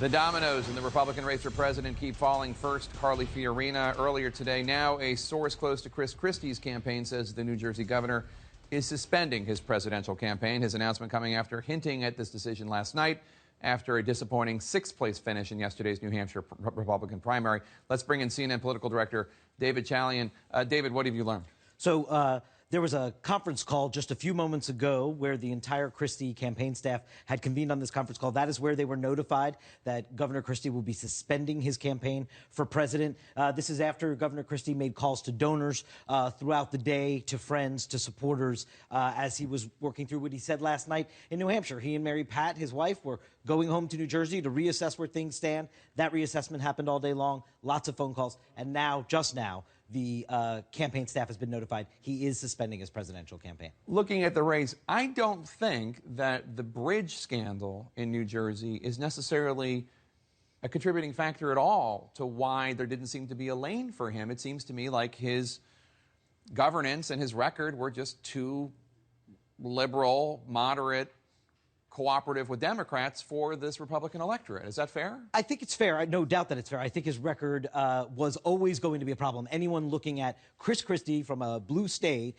The dominoes in the Republican race for president keep falling. First, Carly Fiorina earlier today. Now, a source close to Christie's campaign says the New Jersey governor is suspending his presidential campaign. His announcement coming after hinting at this decision last night after a disappointing sixth-place finish in yesterday's New Hampshire Republican primary. Let's bring in CNN political director David Chalian. David, what have you learned? There was a conference call just a few moments ago where the entire Christie campaign staff had convened on this conference call. That is where they were notified that Governor Christie will be suspending his campaign for president. This is after Governor Christie made calls to donors throughout the day, to friends, to supporters, as he was working through what he said last night in New Hampshire. He and Mary Pat, his wife, were going home to New Jersey to reassess where things stand. That reassessment happened all day long, lots of phone calls, and now, just now, the campaign staff has been notified he is suspending his presidential campaign. Looking at the race, I don't think that the bridge scandal in New Jersey is necessarily a contributing factor at all to why there didn't seem to be a lane for him. It seems to me like his governance and his record were just too liberal, moderate, cooperative with Democrats for this Republican electorate. Is that fair? I think it's fair. No doubt that it's fair. I think his record was always going to be a problem. Anyone looking at Chris Christie from a blue state,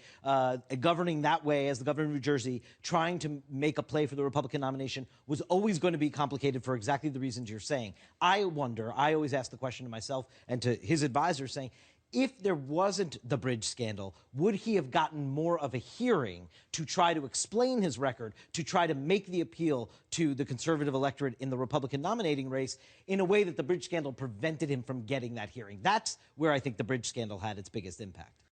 governing that way as the governor of New Jersey, trying to make a play for the Republican nomination was always going to be complicated for exactly the reasons you're saying. I always ask the question to myself and to his advisors saying, if there wasn't the bridge scandal, would he have gotten more of a hearing to try to explain his record, to try to make the appeal to the conservative electorate in the Republican nominating race in a way that the bridge scandal prevented him from getting that hearing? That's where I think the bridge scandal had its biggest impact.